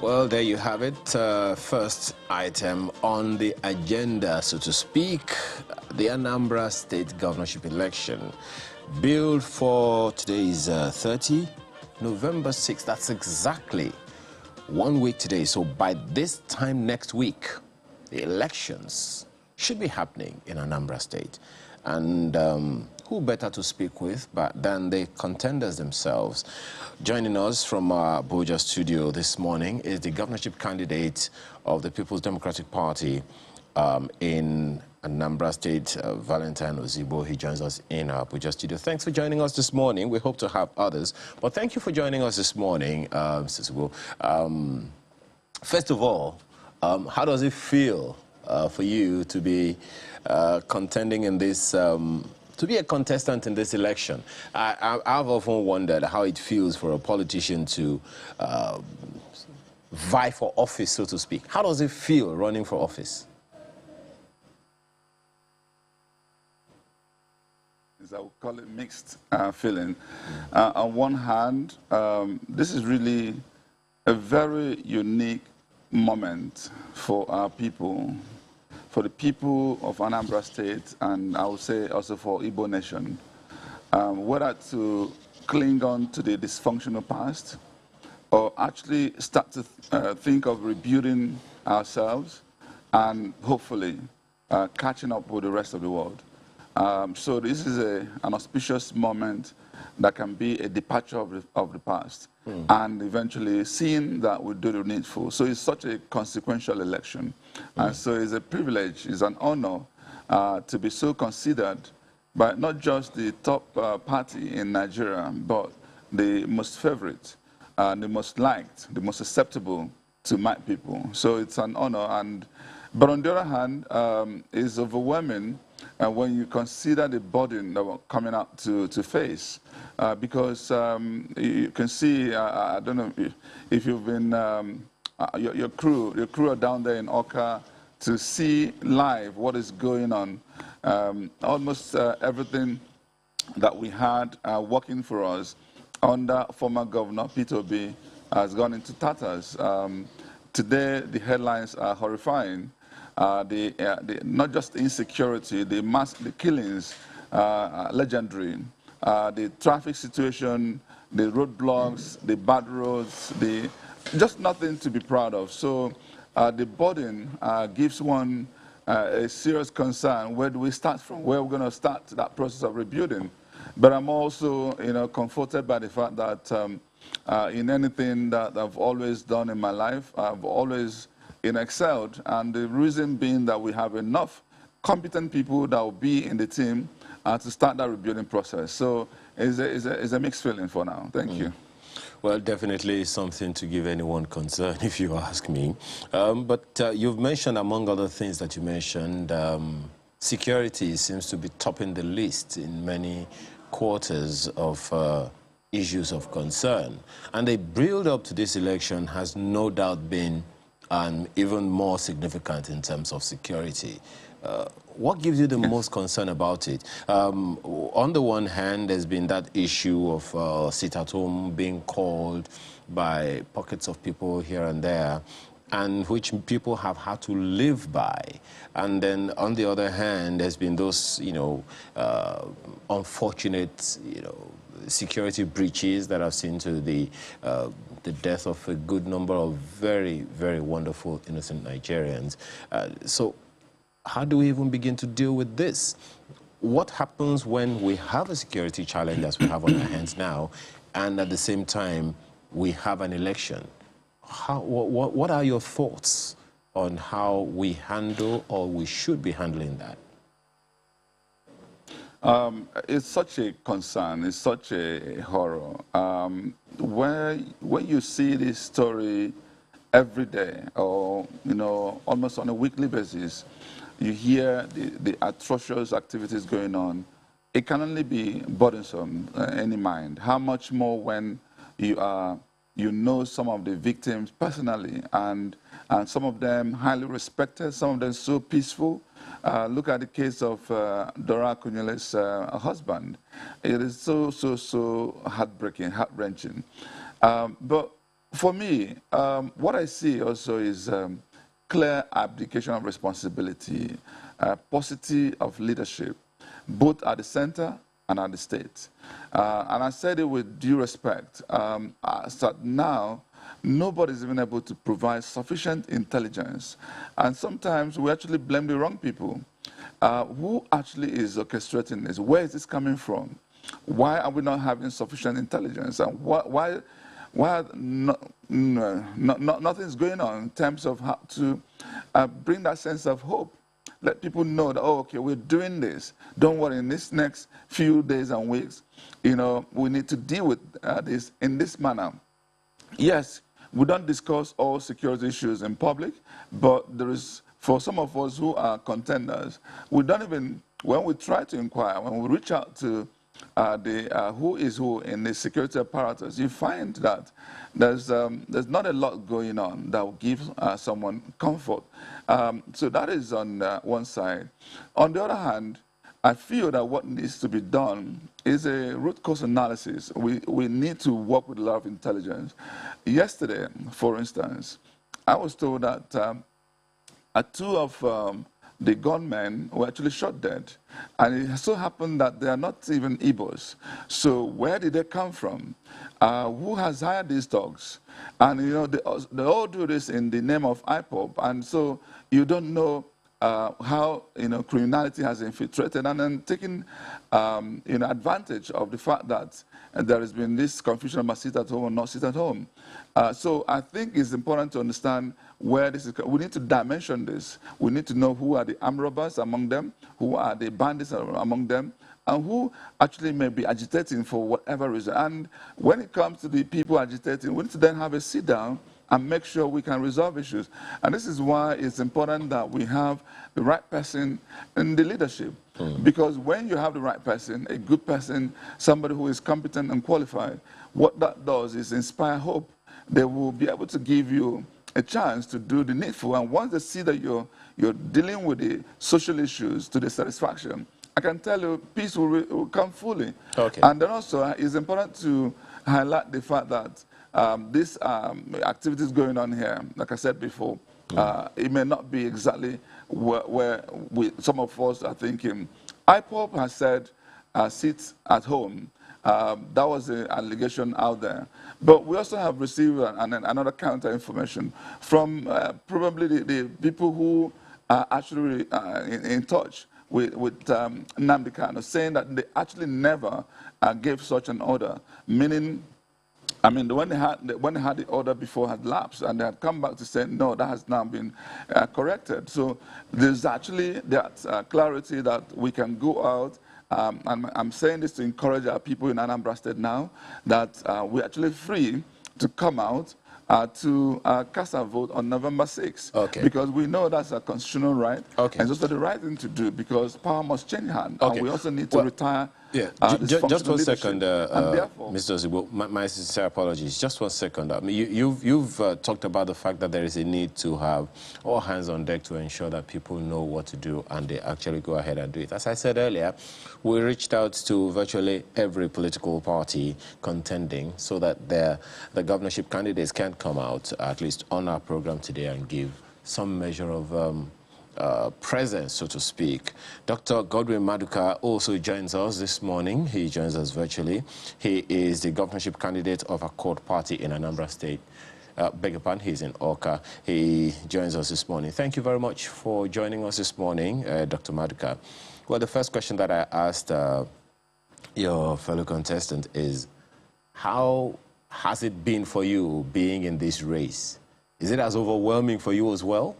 Well, there you have it. First item on the agenda, so to speak, the Anambra State governorship election. Billed for today is 30 November 6th. That's exactly 1 week today. So by this time next week, the elections should be happening in Anambra State. And who better to speak with than the contenders themselves? Joining us from our Abuja studio this morning is the governorship candidate of the People's Democratic Party in Anambra State, Valentine Ozigbo. He joins us in our Abuja studio. Thanks for joining us this morning. We hope to have others. But thank you for joining us this morning, Mr. Ozigbo. First of all, how does it feel for you to be contending in this, to be a contestant in this election? I've often wondered how it feels for a politician to vie for office, so to speak. How does it feel running for office? I would call it mixed feeling. On one hand, this is really a very unique moment for our people, for the people of Anambra State, and I would say also for Igbo nation, whether to cling on to the dysfunctional past or actually start to think of rebuilding ourselves and hopefully catching up with the rest of the world. So this is an auspicious moment that can be a departure of the past and eventually seeing that we do the needful. So it's such a consequential election. And so it's a privilege, it's an honor to be so considered by not just the top party in Nigeria, but the most favorite, the most liked, the most acceptable to my people. So it's an honor. But on the other hand, it's overwhelming when you consider the burden that we're coming out to face, because you can see, I don't know if you've been, your crew are down there in Oka to see live what is going on. Almost everything that we had working for us under former Governor Peter Obi has gone into tatters. Today, the headlines are horrifying. Not just insecurity, the killings, legendary. The traffic situation, the roadblocks, the bad roads, just nothing to be proud of. So the burden gives one a serious concern. Where do we start from? Where are we going to start that process of rebuilding? But I'm also, comforted by the fact that in anything that I've always done in my life, I've always excelled, and the reason being that we have enough competent people that will be in the team to start that rebuilding process. So it's a mixed feeling for now. Thank you. Well, definitely something to give anyone concern, if you ask me. But you've mentioned, among other things that you mentioned, security seems to be topping the list in many quarters of issues of concern. And the build-up to this election has no doubt been even more significant in terms of security. What gives you the most concern about it? On the one hand, there's been that issue of sit-at-home being called by pockets of people here and there, and which people have had to live by. And then on the other hand, there's been those, unfortunate, security breaches that have seen to the death of a good number of very, very wonderful, innocent Nigerians. So how do we even begin to deal with this? What happens when we have a security challenge as we have on our hands now, and at the same time, we have an election? What are your thoughts on how we handle, or we should be handling that? It's such a concern, it's such a horror. When you see this story every day, or almost on a weekly basis, you hear the atrocious activities going on, it can only be burdensome in the mind. How much more when you know some of the victims personally, and some of them highly respected, some of them so peaceful. Look at the case of Dora Akunyele's husband. It is so heartbreaking, heart-wrenching. But for me, what I see also is clear abdication of responsibility, paucity of leadership, both at the center and at the state. And I said it with due respect. So now, nobody's even able to provide sufficient intelligence. And sometimes we actually blame the wrong people. Who actually is orchestrating this? Where is this coming from? Why are we not having sufficient intelligence? And why nothing's going on in terms of how to bring that sense of hope? Let people know that, oh, okay, we're doing this. Don't worry, in this next few days and weeks, we need to deal with this in this manner. Yes, we don't discuss all security issues in public, but there is, for some of us who are contenders, we don't even, when we try to inquire, when we reach out to who is who in the security apparatus, you find that there's not a lot going on that will give someone comfort. So that is on one side. On the other hand, I feel that what needs to be done is a root cause analysis. We need to work with a lot of intelligence. Yesterday, for instance, I was told that two of the gunmen were actually shot dead. And it so happened that they are not even Igbos. So where did they come from? Who has hired these dogs? And they all do this in the name of IPOB. And so you don't know how criminality has infiltrated and then taken advantage of the fact that there has been this confusion about sit at home or not sit at home. So I think it's important to understand where this is. We need to dimension this. We need to know who are the armed robbers among them, who are the bandits among them, and who actually may be agitating for whatever reason. And when it comes to the people agitating, we need to then have a sit down and make sure we can resolve issues. And this is why it's important that we have the right person in the leadership. Because when you have the right person, a good person, somebody who is competent and qualified, what that does is inspire hope. They will be able to give you a chance to do the needful. And once they see that you're dealing with the social issues to their satisfaction, I can tell you peace will come fully. Okay. And then also it's important to highlight the fact that these activities going on here, like I said before, it may not be exactly where some of us are thinking. IPOB has said, sit at home. That was the allegation out there. But we also have received another counter information from probably the people who are actually in touch with Nnamdi, saying that they actually never gave such an order, meaning, I mean, when they had the order before had lapsed, and they had come back to say, no, that has now been corrected. So there's actually that clarity that we can go out. And I'm saying this to encourage our people in Anambra State now, that we're actually free to come out to cast our vote on November 6th. Okay. Because we know that's a constitutional right. Okay. And it's also the right thing to do, because power must change hands. Okay. And we also need to retire. Yeah, just 1 second, Mr. Ozigbo. My sincere apologies. Just 1 second. I mean, you've talked about the fact that there is a need to have all hands on deck to ensure that people know what to do and they actually go ahead and do it. As I said earlier, we reached out to virtually every political party contending so that the governorship candidates can come out, at least on our program today, and give some measure of presence, so to speak. Dr. Godwin Maduka also joins us this morning. He joins us virtually. He is the governorship candidate of Accord Party in Anambra State. Beg your pardon, he's in Awka. He joins us this morning. Thank you very much for joining us this morning, Dr. Maduka. Well, the first question that I asked your fellow contestant is, how has it been for you being in this race? Is it as overwhelming for you as well?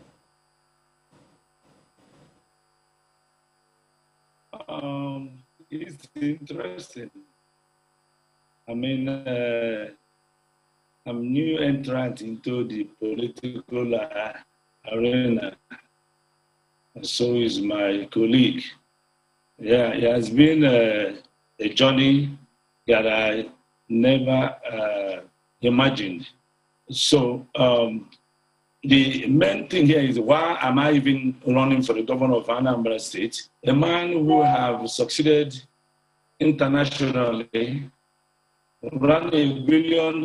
It's interesting. I mean, I'm new entrant into the political arena, and so is my colleague. Yeah, it has been a journey that I never imagined. So the main thing here is, why am I even running for the governor of Anambra State? A man who have succeeded internationally run $1 billion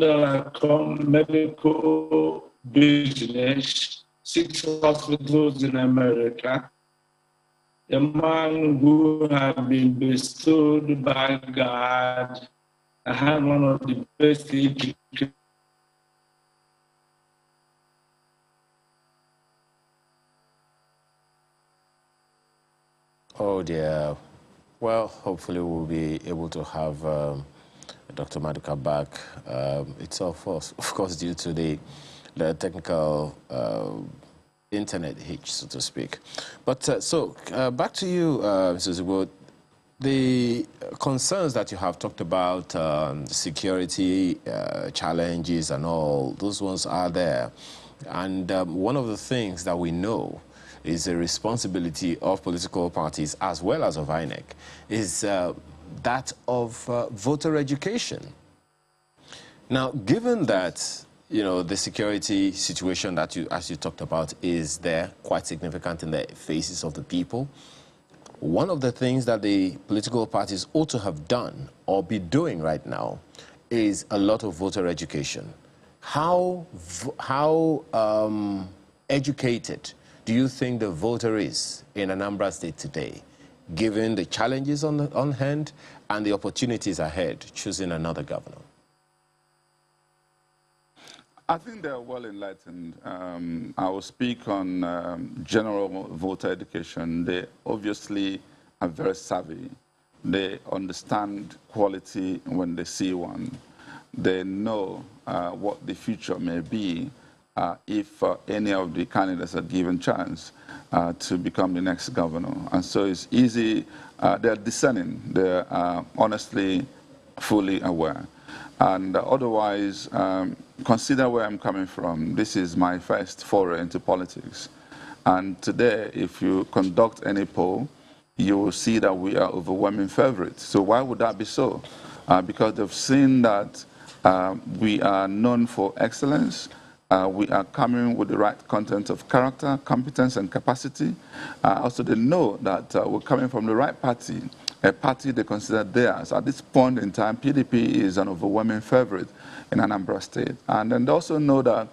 medical business, 6 hospitals in America. A man who had been bestowed by God, I had one of the best education. Oh dear. Well, hopefully we'll be able to have Dr. Maduka back. It's of course due to the technical internet hitch, so to speak. But back to you, Mr. Ozigbo. The concerns that you have talked about, security challenges and all, those ones are there. And one of the things that we know is a responsibility of political parties as well as of INEC is that of voter education. Now, given that, you know, the security situation that as you talked about, is there quite significant in the faces of the people, one of the things that the political parties ought to have done or be doing right now is a lot of voter education. How educated do you think the voter is in Anambra State today, given the challenges on hand and the opportunities ahead, choosing another governor? I think they're well enlightened. I will speak on general voter education. They obviously are very savvy. They understand quality when they see one. They know what the future may be if any of the candidates are given chance to become the next governor. And so it's easy. They're discerning. They're honestly fully aware. And otherwise, consider where I'm coming from. This is my first foray into politics. And today, if you conduct any poll, you will see that we are overwhelming favorites. So why would that be so? Because they've seen that we are known for excellence. We are coming with the right content of character, competence, and capacity. Also, they know that we're coming from the right party, a party they consider theirs. At this point in time, PDP is an overwhelming favorite in Anambra State. And then they also know that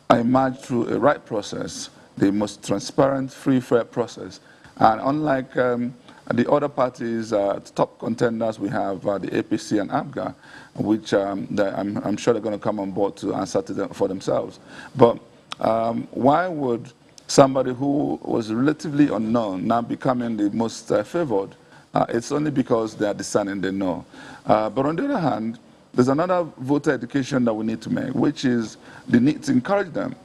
I emerged through a right process, the most transparent, free, fair process. And unlike the other parties, top contenders, we have the APC and ABGA, which I'm sure they're going to come on board to answer to them for themselves. But why would somebody who was relatively unknown now becoming the most favored? It's only because they are discerning, they know. But on the other hand, there's another voter education that we need to make, which is the need to encourage them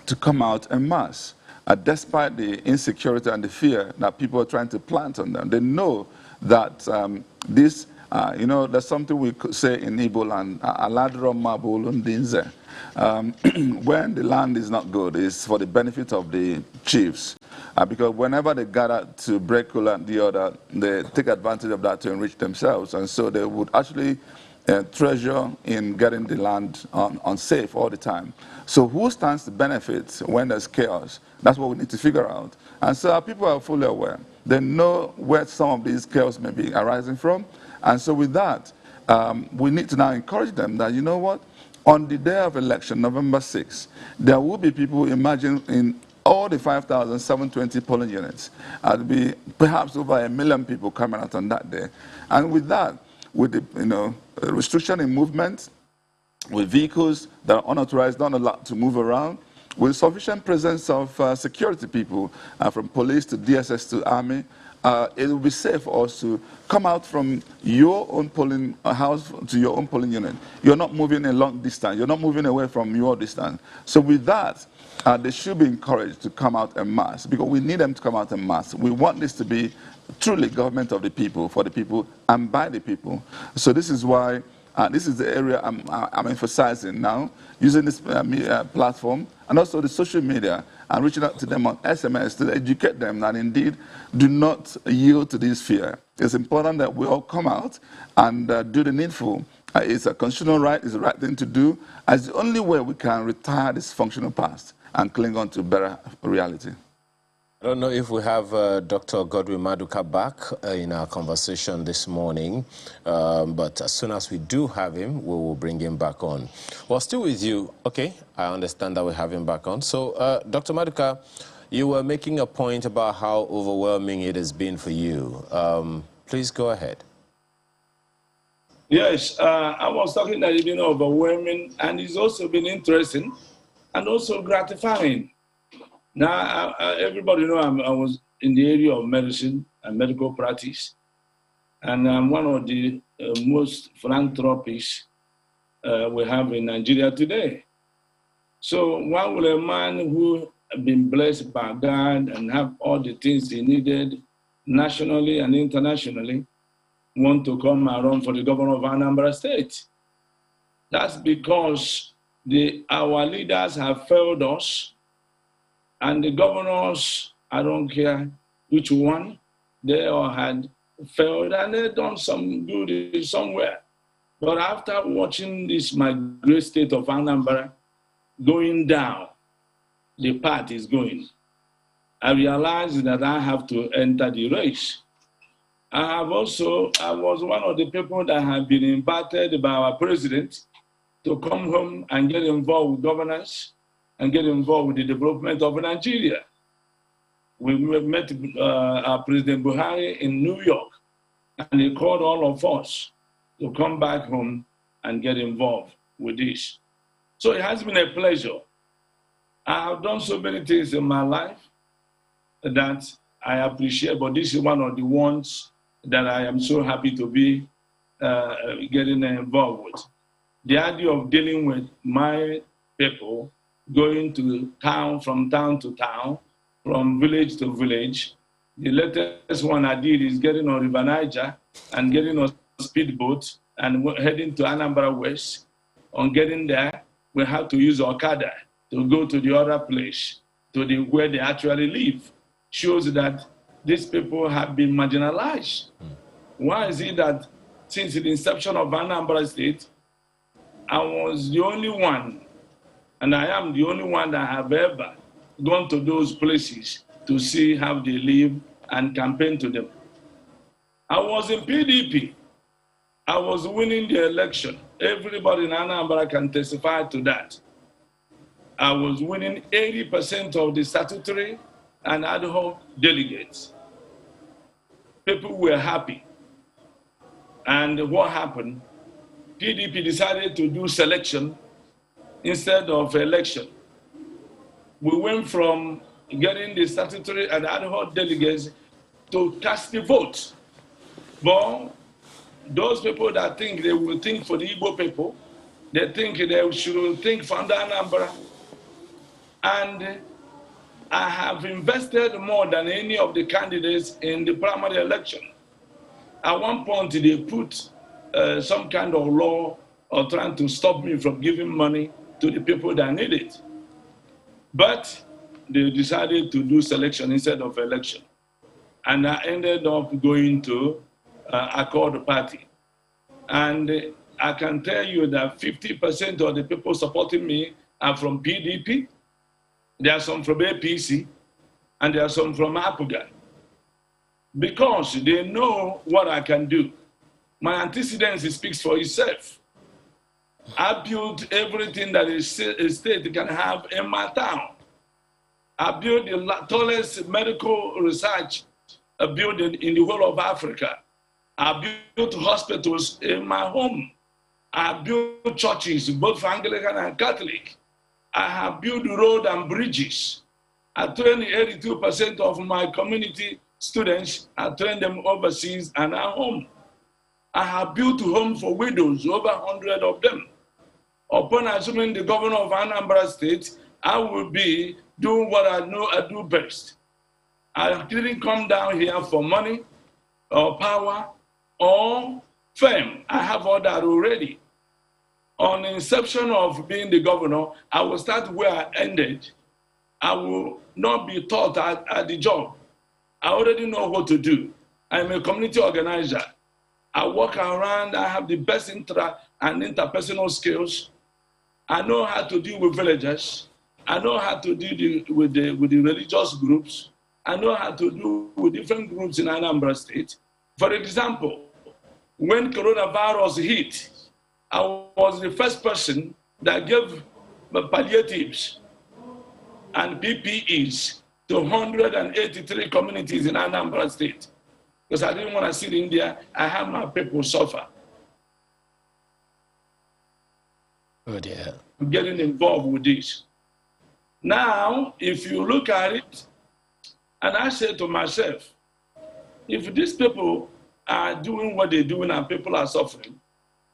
to come out en masse. Despite the insecurity and the fear that people are trying to plant on them, they know that this, there's something we could say in Igbo land, aladro mabul ndinze. When the land is not good, it's for the benefit of the chiefs. Because whenever they gather to break one and the other, they take advantage of that to enrich themselves. And so they would actually treasure in getting the land unsafe all the time. So who stands to benefit when there's chaos? That's what we need to figure out. And so our people are fully aware. They know where some of these chaos may be arising from. And so with that, we need to now encourage them that, you know what, on the day of election, November 6th, there will be people emerging in all the 5,720 polling units. There'll be perhaps over 1 million people coming out on that day. And with that, with the restriction in movement, with vehicles that are unauthorized, not allowed to move around, with sufficient presence of security people, from police to DSS to army, it will be safe for us to come out from your own polling house to your own polling unit. You're not moving a long distance. You're not moving away from your distance. So with that, they should be encouraged to come out en masse, because we need them to come out en masse. We want this to be truly government of the people, for the people, and by the people. So this is why this is the area I'm emphasizing now, using this platform and also the social media, and reaching out to them on SMS to educate them that indeed do not yield to this fear. It's important that we all come out and do the needful. It's a constitutional right, it's the right thing to do, as the only way we can retire this functional past and cling on to better reality. I don't know if we have Dr. Godwin Maduka back in our conversation this morning, but as soon as we do have him, we will bring him back on. Well, still with you. Okay, I understand that we have him back on. So, Dr. Maduka, you were making a point about how overwhelming it has been for you. Please go ahead. Yes, I was talking that it's been overwhelming, and it's also been interesting and also gratifying. Now, everybody know I was in the area of medicine and medical practice, and I'm one of the most philanthropists we have in Nigeria today. So why would a man who has been blessed by God and have all the things he needed nationally and internationally want to come and run for the governor of Anambra State? That's because our leaders have failed us. And the governors, I don't care which one, they all had failed and they done some good somewhere. But after watching this, my great state of Anambra going down, the path is going, I realized that I have to enter the race. I was one of the people that have been invited by our president to come home and get involved with governance and get involved with the development of Nigeria. We met our President Buhari in New York, and he called all of us to come back home and get involved with this. So it has been a pleasure. I have done so many things in my life that I appreciate, but this is one of the ones that I am so happy to be getting involved with. The idea of dealing with my people, going to town to town, from village to village. The latest one I did is getting on River Niger and getting on a speedboat and heading to Anambra West. On getting there, we have to use Okada to go to the other place, to where they actually live. Shows that these people have been marginalized. Why is it that since the inception of Anambra State, I was the only one, and I am the only one that have ever gone to those places to see how they live and campaign to them. I was in PDP. I was winning the election. Everybody in Anambra can testify to that. I was winning 80% of the statutory and ad hoc delegates. People were happy. And what happened? PDP decided to do selection instead of election. We went from getting the statutory and ad hoc delegates to cast the vote. But those people that think they will think for the Igbo people, they think they should think for Anambra. And I have invested more than any of the candidates in the primary election. At one point, they put some kind of law or trying to stop me from giving money to the people that need it. But they decided to do selection instead of election. And I ended up going to Accord Party. And I can tell you that 50% of the people supporting me are from PDP. There are some from APC, and there are some from APUGA. Because they know what I can do. My antecedents speaks for itself. I built everything that a state can have in my town. I built the tallest medical research building in the whole of Africa. I built hospitals in my home. I built churches, both for Anglican and Catholic. I have built roads and bridges. I trained 82% of my community students. I trained them overseas and at home. I have built homes for widows, over 100 of them. Upon assuming the governor of Anambra State, I will be doing what I know I do best. I didn't come down here for money or power or fame. I have all that already. On the inception of being the governor, I will start where I ended. I will not be taught at the job. I already know what to do. I'm a community organizer. I walk around, I have the best intra and interpersonal skills. I know how to deal with villagers. I know how to deal with the religious groups. I know how to do with different groups in Anambra State. For example, when coronavirus hit, I was the first person that gave palliatives and PPEs to 183 communities in Anambra State. Because I didn't want to sit in there and have my people suffer. Oh dear. I'm getting involved with this. Now, if you look at it, and I say to myself, if these people are doing what they're doing and people are suffering,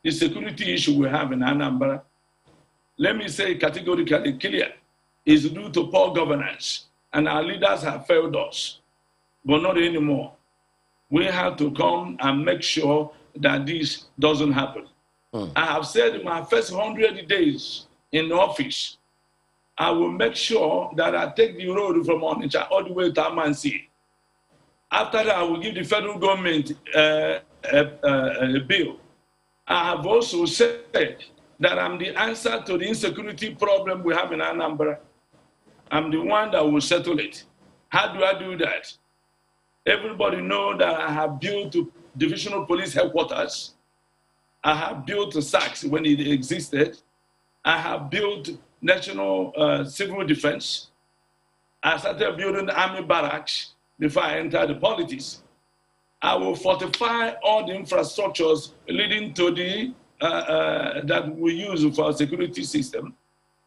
the security issue we have in Anambra, let me say categorically clear, is due to poor governance. And our leaders have failed us, but not anymore. We have to come and make sure that this doesn't happen. I have said in my first 100 days in office, I will make sure that I take the road from Onitsha all the way to Amansi. After that, I will give the federal government a bill. I have also said that I'm the answer to the insecurity problem we have in Anambra. I'm the one that will settle it. How do I do that? Everybody knows that I have built divisional police headquarters. I have built SACS when it existed. I have built national civil defense. I started building the army barracks before I entered the politics. I will fortify all the infrastructures leading to the that we use for our security system.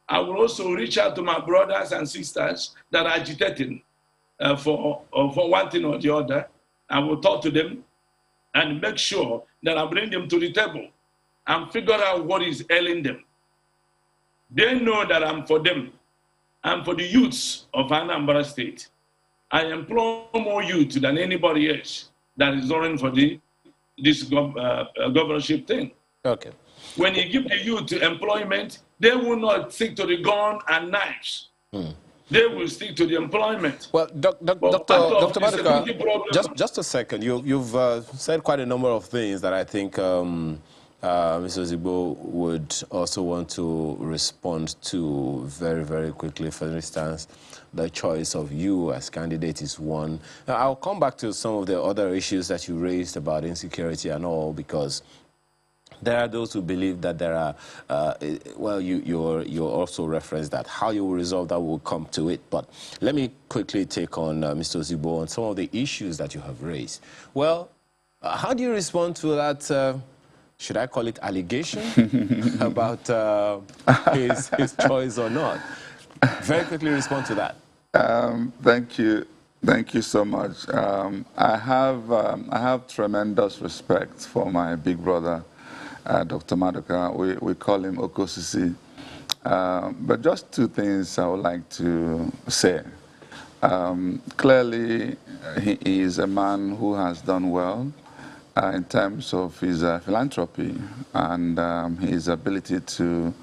I will also reach out to my brothers and sisters that are agitating for one thing or the other. I will talk to them and make sure that I bring them to the table and figure out what is ailing them. They know that I'm for them. I'm for the youths of Anambra State. I employ more youth than anybody else that is running for this governorship thing. Okay. When you give the youth employment, they will not stick to the gun and knives. They will stick to the employment. Well, Dr. Maduka, just a second. You've said quite a number of things that I think Mr. Ozigbo would also want to respond to very, very quickly. For instance, the choice of you as candidate is one. Now, I'll come back to some of the other issues that you raised about insecurity and all, because there are those who believe that there are, well, you also referenced that. How you will resolve that, will come to it. But let me quickly take on Mr. Ozigbo on some of the issues that you have raised. Well, how do you respond to that, should I call it allegation, about his choice or not? Very quickly respond to that. Thank you. Thank you so much. I have tremendous respect for my big brother, Dr. Maduka. We call him Okosisi. But just two things I would like to say. Clearly, he is a man who has done well in terms of his philanthropy and his ability to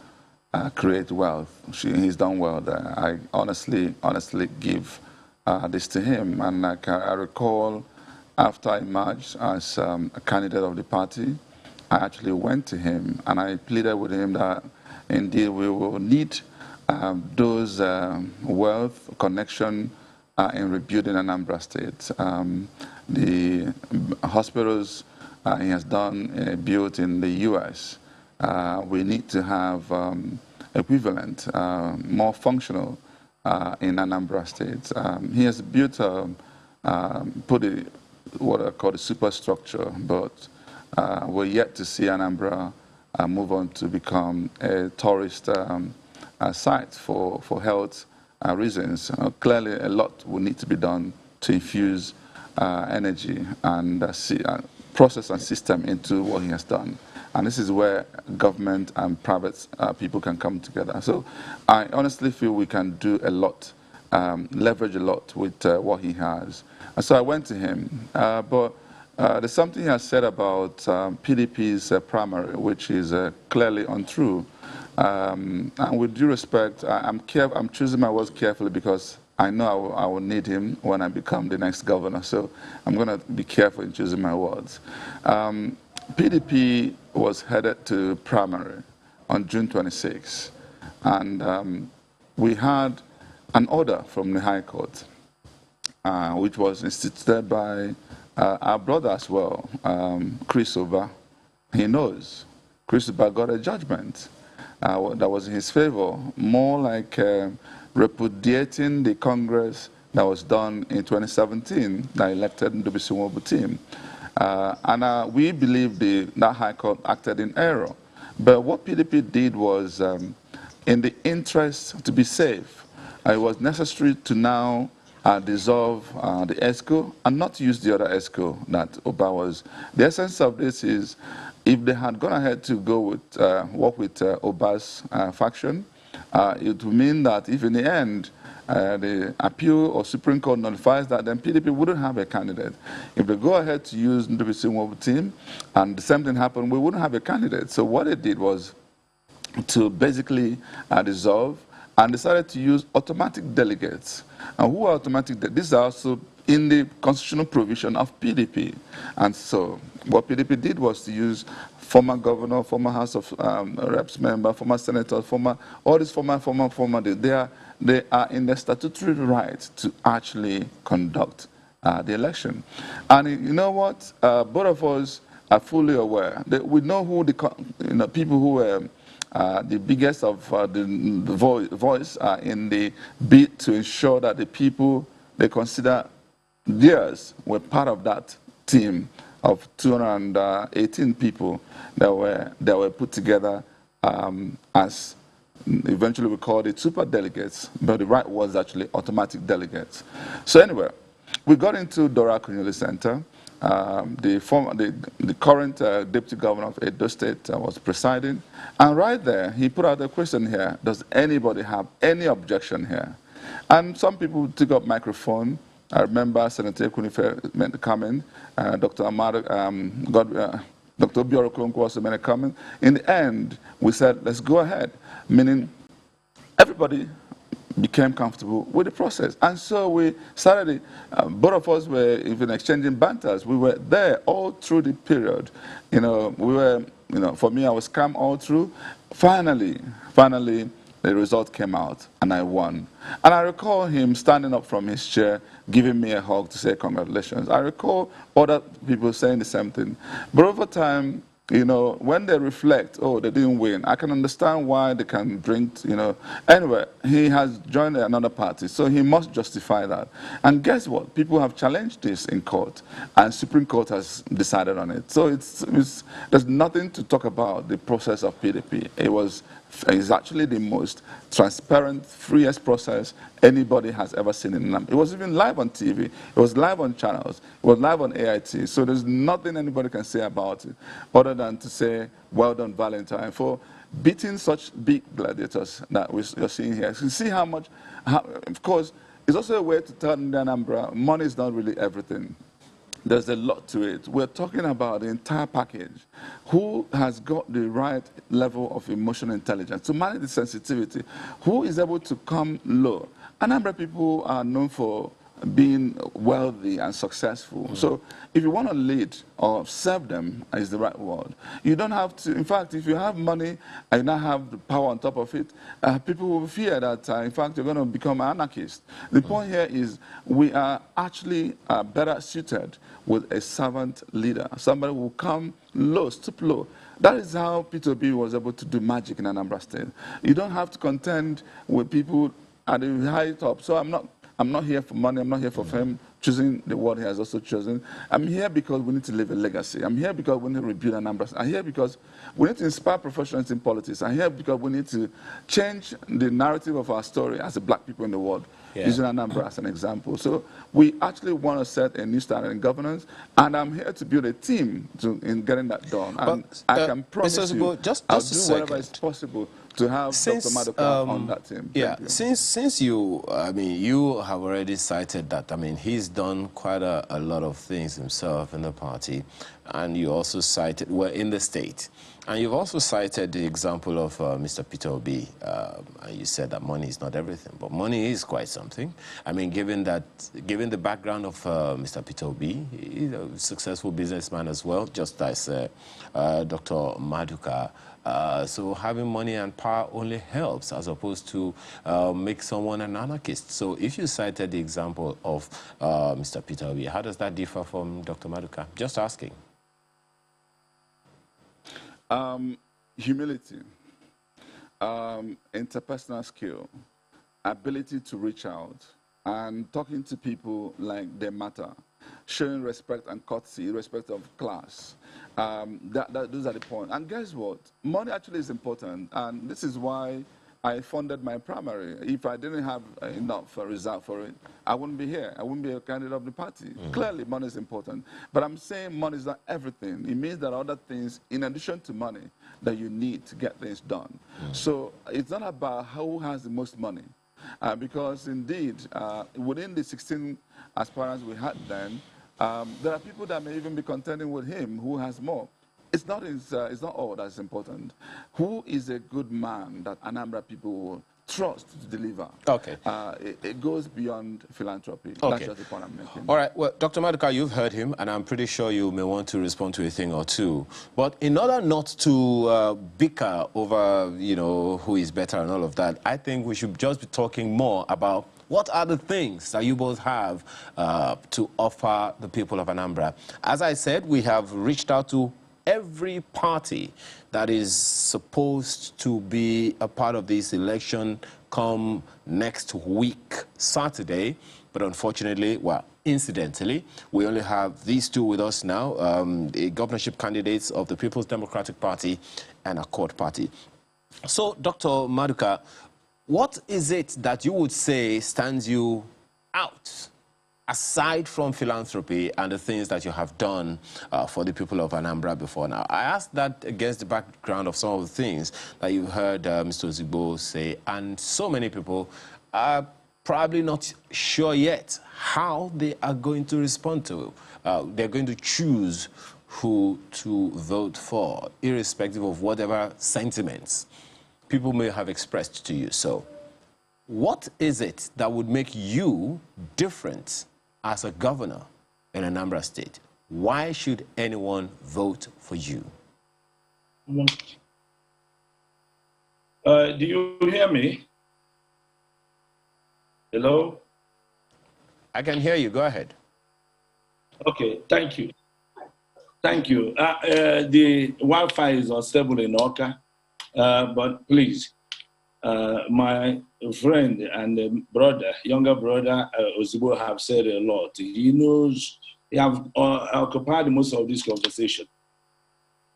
create wealth. He's done well there. I honestly give this to him. And I recall after I emerged as a candidate of the party, I actually went to him and I pleaded with him that indeed we will need those wealth connection in rebuilding Anambra State. The hospitals he has done built in the U.S., we need to have equivalent, more functional in Anambra State. He has built, what I call a superstructure, but we're yet to see Anambra move on to become a tourist site for health reasons. Clearly, a lot will need to be done to infuse energy and process and system into what he has done. And this is where government and private people can come together. So I honestly feel we can do a lot, leverage a lot with what he has. And so I went to him. But there's something he has said about PDP's primary, which is clearly untrue. And with due respect, I'm choosing my words carefully because I know I will need him when I become the next governor. So I'm going to be careful in choosing my words. PDP was headed to primary on June 26, and we had an order from the High Court. which was instituted by our brother as well, Chris Oba. He knows. Chris Oba got a judgment that was in his favor, more like repudiating the Congress that was done in 2017 that elected Ndubisi Nwobu team. And we believe that High Court acted in error. But what PDP did was, in the interest to be safe, it was necessary to now dissolve the ESCO and not use the other ESCO that Oba was. The essence of this is, if they had gone ahead to go with work with Oba's faction, it would mean that if in the end the appeal or Supreme Court nullifies that, then PDP wouldn't have a candidate. If they go ahead to use Ndubisi Nwobu team and the same thing happened, we wouldn't have a candidate. So what they did was to basically dissolve and decided to use automatic delegates. And who are automatic delegates? These are also in the constitutional provision of PDP. And so what PDP did was to use former governor, former House of Reps member, former senator, all these former, they are in the statutory right to actually conduct the election. And you know what? Both of us are fully aware that we know who the people who were the biggest of the voice in the bid to ensure that the people they consider theirs were part of that team of 218 people that were put together as eventually we called it super delegates, but the right was actually automatic delegates. So anyway, we got into Dora Kunyoli Center. The current deputy governor of Edo State was presiding, and right there he put out a question here: does anybody have any objection here? And some people took up microphone. I remember Senator Kunife made a comment. Dr. Dr. Obiorokronko also made a comment. In the end, we said, let's go ahead, meaning everybody became comfortable with the process. And so we started, both of us were even exchanging banters. We were there all through the period. We were, for me, I was calm all through. Finally, the result came out, and I won. And I recall him standing up from his chair, giving me a hug to say congratulations. I recall other people saying the same thing. But over time, when they reflect, oh, they didn't win, I can understand why they can drink, Anyway, he has joined another party, so he must justify that. And guess what? People have challenged this in court, and Supreme Court has decided on it. So there's nothing to talk about the process of PDP. It's actually the most transparent, freest process anybody has ever seen in Anambra. It was even live on TV. It was live on channels. It was live on AIT. So there's nothing anybody can say about it other than to say, well done, Valentine, for beating such big gladiators that you're seeing here. You see of course, it's also a way to tell Anambra, money is not really everything. There's a lot to it. We're talking about the entire package. Who has got the right level of emotional intelligence to manage the sensitivity? Who is able to come low? Anambra people are known for being wealthy and successful. So if you want to lead or serve them is the right word. You don't have to, in fact, if you have money and you not have the power on top of it, people will fear that, in fact, you're going to become an anarchist. The point here is we are actually better suited with a servant leader, somebody who will come low, stoop low. That is how Peter B was able to do magic in Anambra State. You don't have to contend with people at the high top. So I'm not here for money, I'm not here for fame, choosing the word he has also chosen. I'm here because we need to leave a legacy. I'm here because we need to rebuild Anambra. I'm here because we need to inspire professionals in politics. I'm here because we need to change the narrative of our story as a black people in the world, using Anambra as an example. So we actually want to set a new standard in governance, and I'm here to build a team in getting that done. And I can promise you, I'll do whatever is possible to have Dr. Maduka on that team. Since you have already cited that, he's done quite a lot of things himself in the party, and you also cited, in the state, and you've also cited the example of Mr. Peter Obi. You said that money is not everything, but money is quite something. Given the background of Mr. Peter Obi, he's a successful businessman as well, just as Dr. Maduka So having money and power only helps as opposed to make someone an anarchist. So if you cited the example of Mr. Peter Obi, how does that differ from Dr. Maduka? Just asking. Humility, interpersonal skill, ability to reach out, and talking to people like they matter, showing respect and courtesy, respect of class. Those are the points. And guess what? Money actually is important, and this is why I funded my primary. If I didn't have enough result for it, I wouldn't be here. I wouldn't be a candidate of the party. Clearly, money is important. But I'm saying money is not everything. It means there are other things, in addition to money, that you need to get things done. So it's not about who has the most money. Because indeed, within the 16 aspirants we had then, there are people that may even be contending with him who has more. It's not all that's important. Who is a good man that Anambra people will trust to deliver? Okay. It goes beyond philanthropy. Okay. That's just the point I'm making. All right. Well, Dr. Maduka, you've heard him, and I'm pretty sure you may want to respond to a thing or two. But in order not to bicker over, who is better and all of that, I think we should just be talking more about what are the things that you both have to offer the people of Anambra. As I said, we have reached out to every party that is supposed to be a part of this election come next week, Saturday. But unfortunately, well, incidentally, we only have these two with us now, the governorship candidates of the People's Democratic Party and Accord Party. So, Dr. Maduka, what is it that you would say stands you out, aside from philanthropy and the things that you have done for the people of Anambra before now? I asked that against the background of some of the things that you heard Mr. Ozigbo say, and so many people are probably not sure yet how they are going to respond to. They're going to choose who to vote for, irrespective of whatever sentiments people may have expressed to you. So, what is it that would make you different as a governor in Anambra State? Why should anyone vote for you? Do you hear me? Hello? I can hear you. Go ahead. Okay, thank you. Thank you. The Wi-Fi is unstable in Oka, but please, my friend and brother, younger brother, Ozigbo, have said a lot. He knows, he have occupied most of this conversation.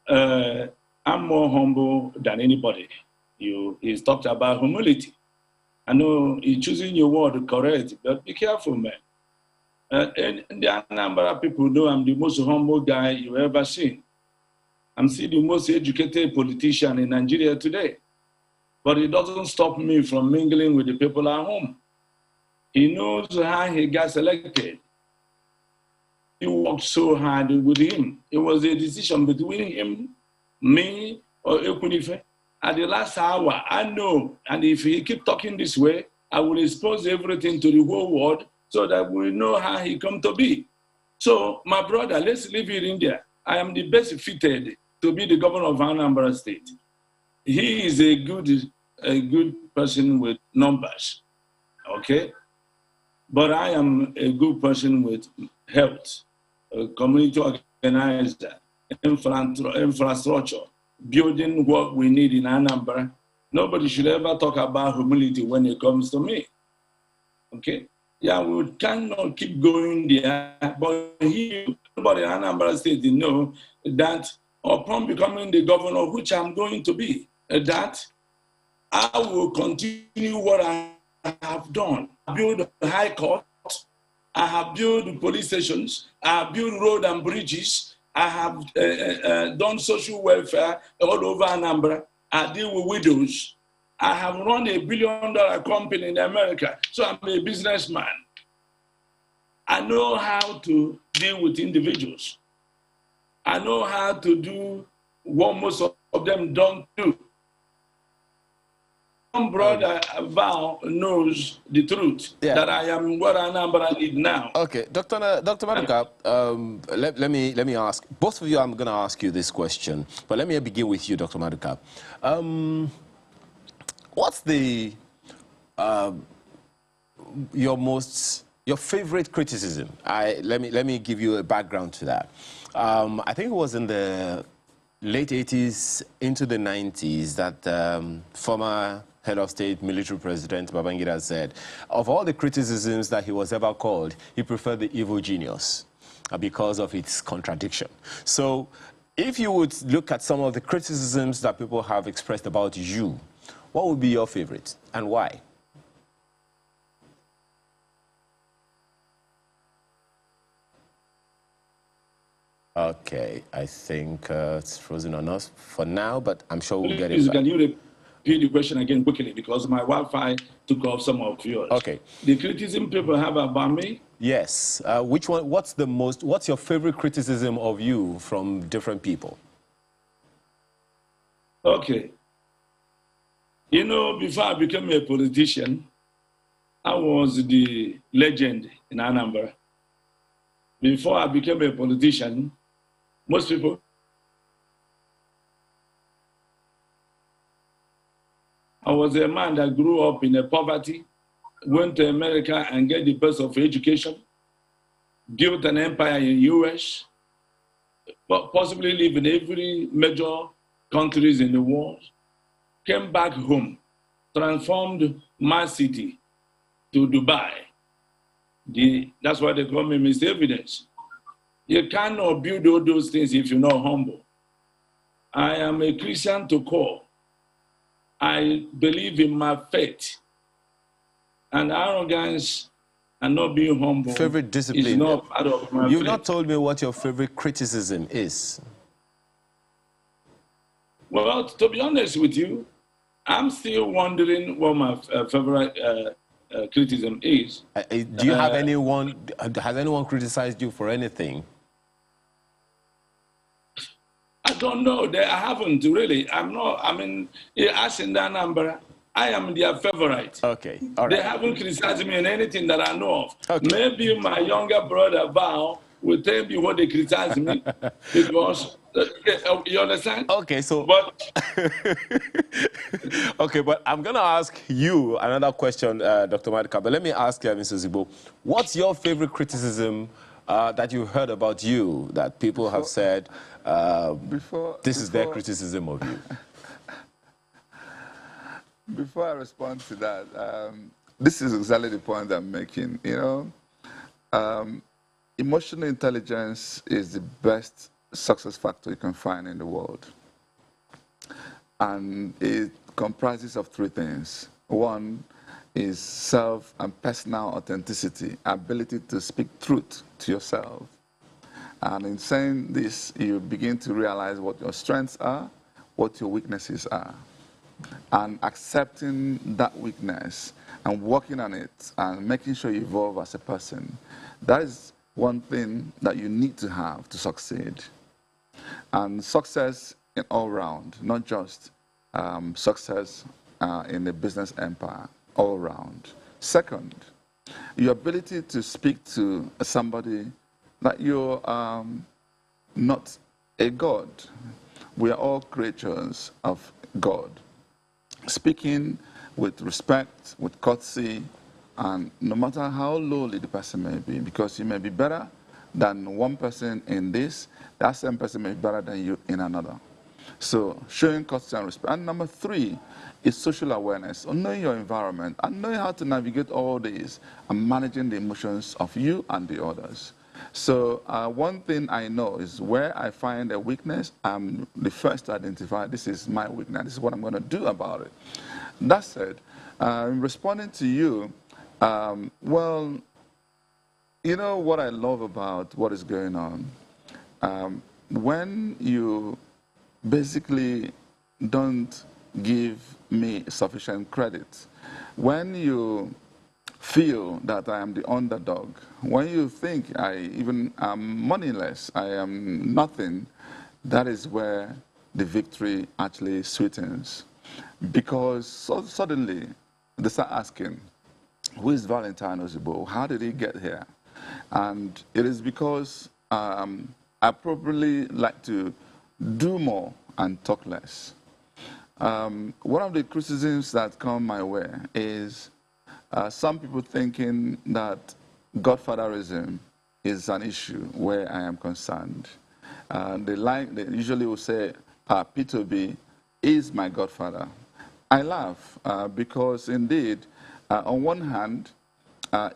I'm more humble than anybody. He's talked about humility. I know you're choosing your word correct, but be careful, man. And the Anambra people know I'm the most humble guy you ever seen. I'm still the most educated politician in Nigeria today. But it doesn't stop me from mingling with the people at home. He knows how he got selected. He worked so hard with him. It was a decision between him, me, or Ekunife. At the last hour, I know, and if he keep talking this way, I will expose everything to the whole world so that we know how he come to be. So, my brother, let's leave it in there. I am the best fitted to be the governor of Anambra State. He is a good person with numbers, okay? But I am a good person with health, a community organizer, infrastructure, building what we need in Anambra. Nobody should ever talk about humility when it comes to me, okay? Yeah, we cannot keep going there, but everybody in Anambra State know that upon becoming the governor, which I'm going to be, that I will continue what I have done. I built a high court, I have built police stations, I have built roads and bridges, I have done social welfare all over Anambra, I deal with widows, I have run $1 billion company in America, so I'm a businessman. I know how to deal with individuals. I know how to do what most of them don't do. brother Val knows the truth, that I am what Anambra need now. Okay, Dr. Maduka, let me ask, both of you, I'm going to ask you this question, but let me begin with you, Dr. Maduka. What's the, your favorite criticism? Let me give you a background to that. I think it was in the late 80s into the 90s that former head of state, military president Babangida said, of all the criticisms that he was ever called, he preferred the evil genius because of its contradiction. So if you would look at some of the criticisms that people have expressed about you, what would be your favorite and why? Okay, I think it's frozen on us for now, but I'm sure we'll get it back. Can you repeat the question again quickly, because my Wi-Fi took off some of yours. Okay. The criticism people have about me? Yes. Which one? What's your favorite criticism of you from different people? Okay. You know, before I became a politician, I was the legend in Anambra. Before I became a politician, most people, I was a man that grew up in a poverty, went to America and get the best of education, built an empire in the US, possibly live in every major countries in the world, came back home, transformed my city to Dubai. That's why they call me Mr. Evidence. You cannot build all those things if you're not humble. I am a Christian to core. I believe in my faith. And arrogance and not being humble favorite discipline is not part of my You've faith. not told me what your favorite criticism is. Well, to be honest with you, I'm still wondering what my favorite criticism is. Do you have anyone, has anyone criticized you for anything? I don't know. I haven't really. I'm not. I mean, as in Anambra, I am their favorite. Okay, all right. They haven't criticized me in anything that I know of. Okay. Maybe my younger brother Val will tell me what they criticize me because you understand? Okay, so But okay, but I'm gonna ask you another question, Dr. Maduka. But let me ask you, Mr. Ozigbo, what's your favorite criticism that you heard about you that people have said this is their criticism of you? Before I respond to that, this is exactly the point I'm making. You know, emotional intelligence is the best success factor you can find in the world. And it comprises of three things. One is self and personal authenticity, ability to speak truth to yourself. And in saying this, you begin to realize what your strengths are, what your weaknesses are. And accepting that weakness and working on it and making sure you evolve as a person. That is one thing that you need to have to succeed. And success in all round, not just success in the business empire, all round. Second, your ability to speak to somebody that you're not a god. We are all creatures of God. Speaking with respect, with courtesy, and no matter how lowly the person may be, because you may be better than one person in this, that same person may be better than you in another. So showing courtesy and respect. And number three is social awareness, or knowing your environment and knowing how to navigate all this and managing the emotions of you and the others. So one thing I know is where I find a weakness, I'm the first to identify this is my weakness, this is what I'm going to do about it. That said, responding to you, well, you know what I love about what is going on? When you basically don't give me sufficient credit, when you feel that I am the underdog, when you think I even am moneyless, I am nothing, that is where the victory actually sweetens. because suddenly they start asking, who is Valentine Ozigbo? How did he get here? And it is because I probably like to do more and talk less. One of the criticisms that come my way is some people thinking that godfatherism is an issue where I am concerned. They usually will say, P2B is my godfather. I laugh because indeed, on one hand,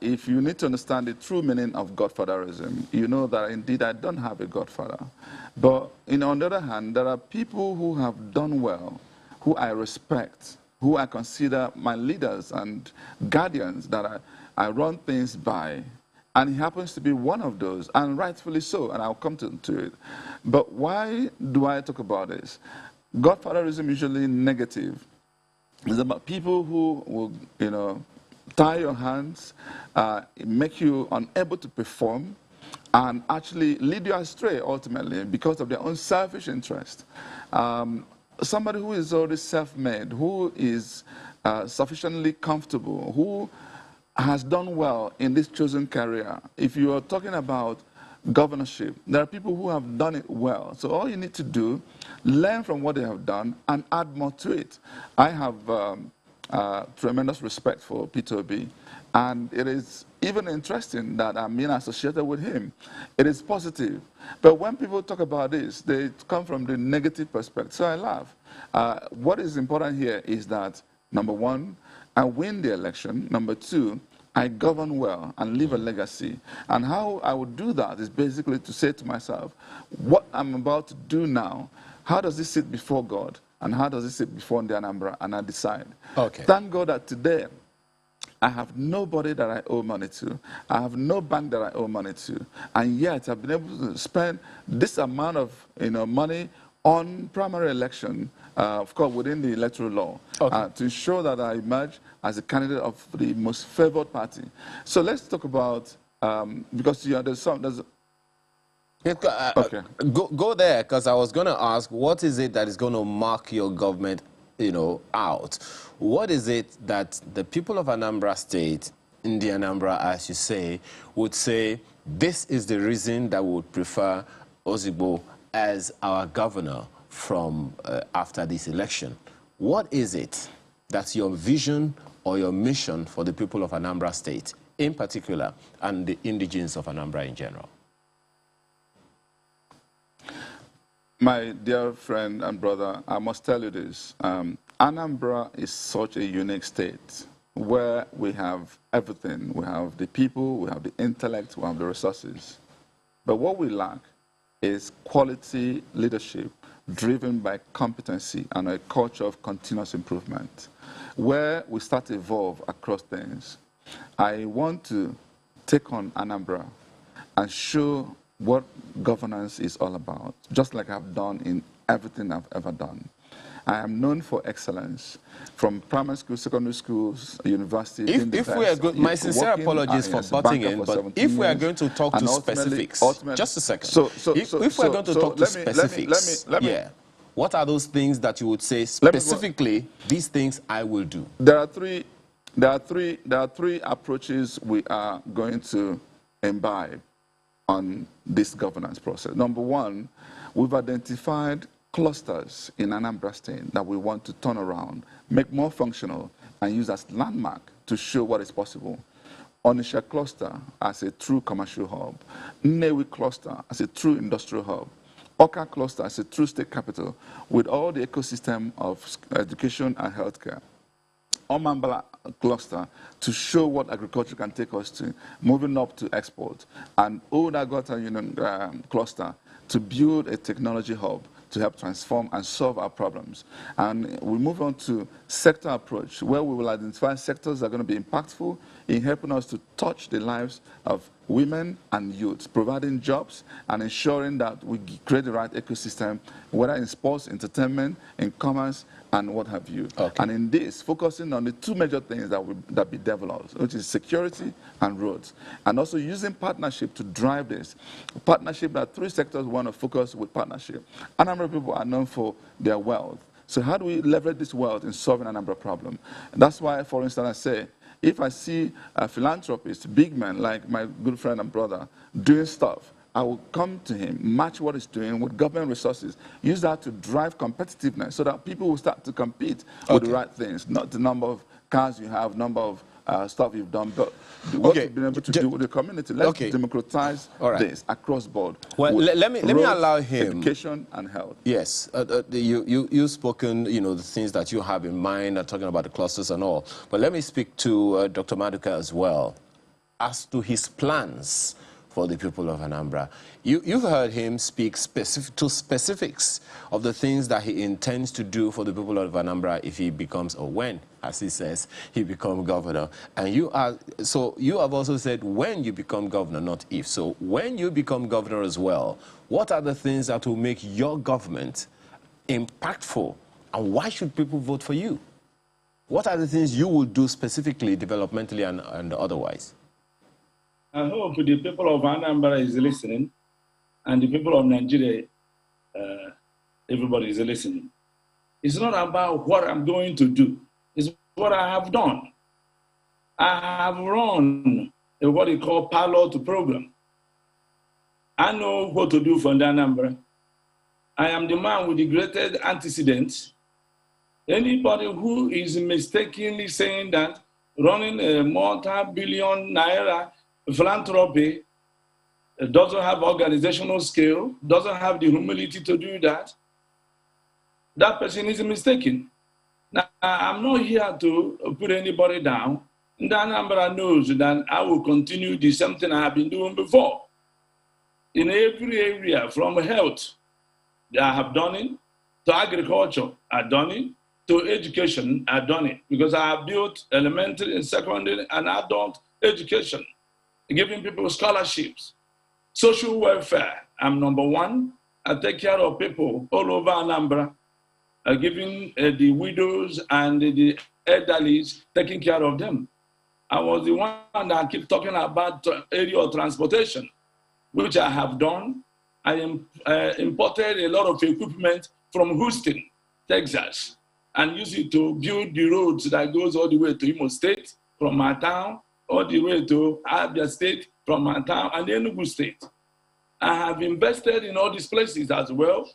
if you need to understand the true meaning of godfatherism, you know that indeed I don't have a godfather. But on the other hand, there are people who have done well, who I respect, who I consider my leaders and guardians that I run things by. And he happens to be one of those, and rightfully so, and I'll come to it. But why do I talk about this? Godfatherism is usually negative. It's about people who will, tie your hands, make you unable to perform, and actually lead you astray ultimately because of their own selfish interest. Somebody who is already self-made, who is sufficiently comfortable, who has done well in this chosen career. If you are talking about governorship, there are people who have done it well. So all you need to do, learn from what they have done and add more to it. I have tremendous respect for P2B, and it is even interesting that I'm being associated with him. It is positive. But when people talk about this, they come from the negative perspective. So I laugh. What is important here is that, number one, I win the election. Number two, I govern well and leave a legacy. And how I would do that is basically to say to myself, what I'm about to do now, how does this sit before God? And how does it sit before the Anambra? And I decide. Okay. Thank God that today, I have nobody that I owe money to. I have no bank that I owe money to. And yet, I've been able to spend this amount of money on primary election, of course, within the electoral law, to ensure that I emerge as a candidate of the most favored party. So let's talk about, because there's okay. Go there, because I was going to ask, what is it that is going to mark your government, out? What is it that the people of Anambra State, in the Anambra, as you say, would say, this is the reason that we would prefer Ozigbo as our governor from after this election? What is it that's your vision or your mission for the people of Anambra State in particular and the indigenes of Anambra in general? My dear friend and brother, I must tell you this. Anambra is such a unique state where we have everything. We have the people, we have the intellect, we have the resources. But what we lack is quality leadership driven by competency and a culture of continuous improvement, where we start to evolve across things. I want to take on Anambra and show what governance is all about, just like I've done in everything I've ever done. I am known for excellence, from primary schools, secondary schools, university. If we are good, my sincere apologies for butting in, but if we are going to talk to specifics, just a second. If we are going to talk to specifics, what are those things that you would say specifically? These things I will do. There are three approaches we are going to imbibe on this governance process. Number one, we've identified clusters in Anambra State that we want to turn around, make more functional, and use as landmark to show what is possible. Onitsha cluster as a true commercial hub, Nnewi cluster as a true industrial hub, Oka cluster as a true state capital with all the ecosystem of education and healthcare. Omambala cluster to show what agriculture can take us to, moving up to export, and Oda Gota Union cluster to build a technology hub to help transform and solve our problems. And we move on to sector approach, where we will identify sectors that are going to be impactful in helping us to touch the lives of women and youth, providing jobs and ensuring that we create the right ecosystem, whether in sports, entertainment, in commerce, and what have you. And in this, focusing on the two major things that be developed, which is security and roads, and also using partnership to drive this. Partnership, that three sectors want to focus with partnership. Anambra people are known for their wealth. So how do we leverage this wealth in solving an Anambra problem? And that's why, for instance, I say, if I see a philanthropist, big man like my good friend and brother, doing stuff, I will come to him, match what he's doing with government resources, use that to drive competitiveness so that people will start to compete with the right things, not the number of cars you have, number of stuff you've done, but what you've been able to do with the community. Let's democratize this across board. Well, let me allow him. Education and health. Yes, you've spoken, the things that you have in mind, talking about the clusters and all. But let me speak to Dr. Maduka as well, as to his plans for the people of Anambra. You've heard him speak specifics of the things that he intends to do for the people of Anambra if he becomes, or when, as he says, he becomes governor. And you have also said when you become governor, not if. So when you become governor as well, what are the things that will make your government impactful? And why should people vote for you? What are the things you will do specifically, developmentally and otherwise? I hope the people of Anambra is listening, and the people of Nigeria, everybody is listening. It's not about what I'm going to do. It's what I have done. I have run what you call pilot program. I know what to do for Anambra. I am the man with the greatest antecedents. Anybody who is mistakenly saying that running a multi-billion naira philanthropy doesn't have organizational skill, doesn't have the humility to do that, that person is mistaken. Now, I'm not here to put anybody down. Anambra knows that I will continue the same thing I have been doing before. In every area, from health, I have done it, to agriculture, I've done it, to education, I've done it, because I have built elementary and secondary and adult education, giving people scholarships. Social welfare, I'm number one. I take care of people all over Anambra, giving the widows and the elderly, taking care of them. I was the one that keep talking about area of transportation, which I have done. I imported a lot of equipment from Houston, Texas, and used it to build the roads that goes all the way to Imo State from my town, all the way to Abia State from my town, and Enugu State. I have invested in all these places as well.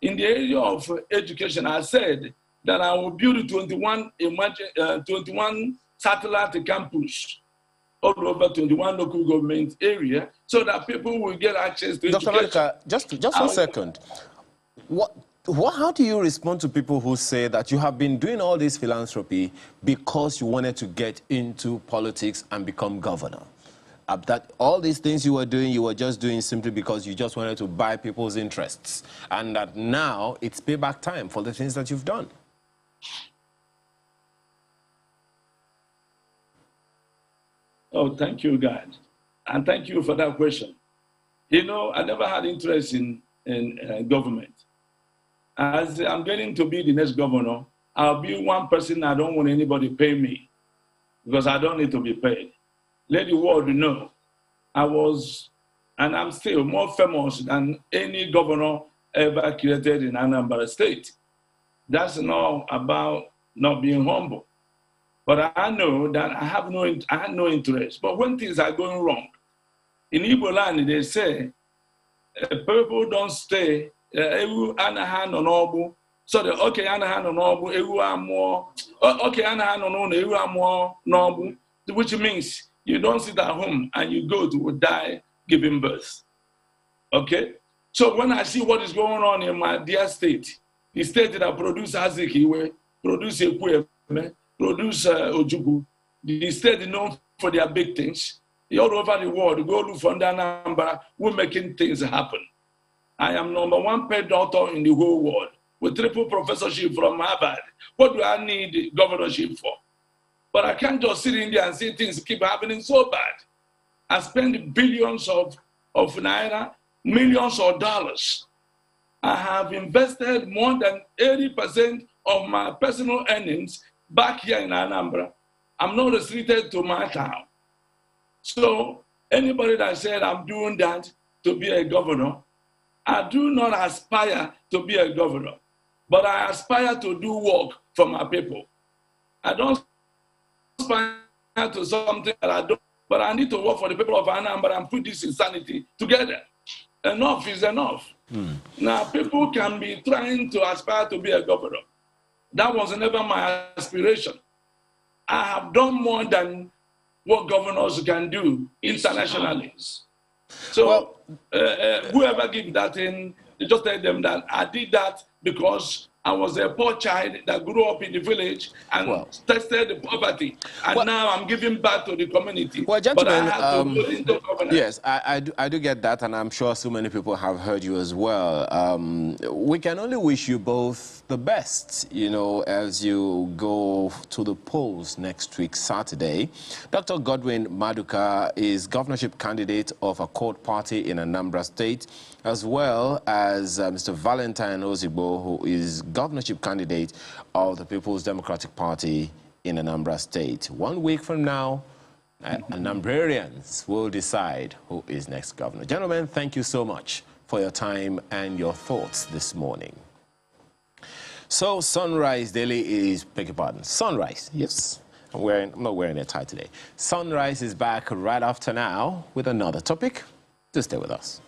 In the area of education, I said that I will build 21 satellite campus all over 21 local government area so that people will get access to Dr. education. Maduka, just 1 second. How do you respond to people who say that you have been doing all this philanthropy because you wanted to get into politics and become governor? That all these things you were doing, you were just doing simply because you just wanted to buy people's interests, and that now it's payback time for the things that you've done? Oh, thank you, God. And thank you for that question. You know, I never had interest in government. As I'm getting to be the next governor, I'll be one person I don't want anybody to pay me because I don't need to be paid. Let the world know I was, and I'm still more famous than any governor ever created in Anambra State. That's not about not being humble. But I know that I had no interest. But when things are going wrong, in Igbo land, they say, people don't stay, ewu anaha no nobu. So the okay anaha no nobu, ewu amo, okay anaha no no, ewu amo nobu, which means you don't sit at home and you go to die giving birth. Okay? So when I see what is going on in my dear state, the state that produce Azikiwe, produce Ekweme, produce Ozigbo, the state known for their big things, all over the world, go look for Anambra, we're making things happen. I am #1 paid doctor in the whole world with triple professorship from Harvard. What do I need governorship for? But I can't just sit in there and see things keep happening so bad. I spend billions of naira, millions of dollars. I have invested more than 80% of my personal earnings back here in Anambra. I'm not restricted to my town. So anybody that said I'm doing that to be a governor, I do not aspire to be a governor. but I aspire to do work for my people. I don't aspire to something that I don't, but I need to work for the people of Anambra and put this insanity together. Enough is enough. Now, people can be trying to aspire to be a governor. That was never my aspiration. I have done more than what governors can do internationally. So whoever give that in, just tell them that I did that because I was a poor child that grew up in the village and tested the poverty. And now I'm giving back to the community. Well, gentlemen, but I have to go into governance. Yes, I do get that, and I'm sure so many people have heard you as well. We can only wish you both the best, you know, as you go to the polls next week, Saturday. Dr. Godwin Maduka is governorship candidate of a court party in Anambra State, as well as Mr. Valentine Ozigbo, who is governorship candidate of the People's Democratic Party in Anambra State. 1 week from now, Anambrarians will decide who is next governor. Gentlemen, thank you so much for your time and your thoughts this morning. So Sunrise Daily is, beg your pardon, Sunrise, yes. I'm not wearing a tie today. Sunrise is back right after now with another topic. Do stay with us.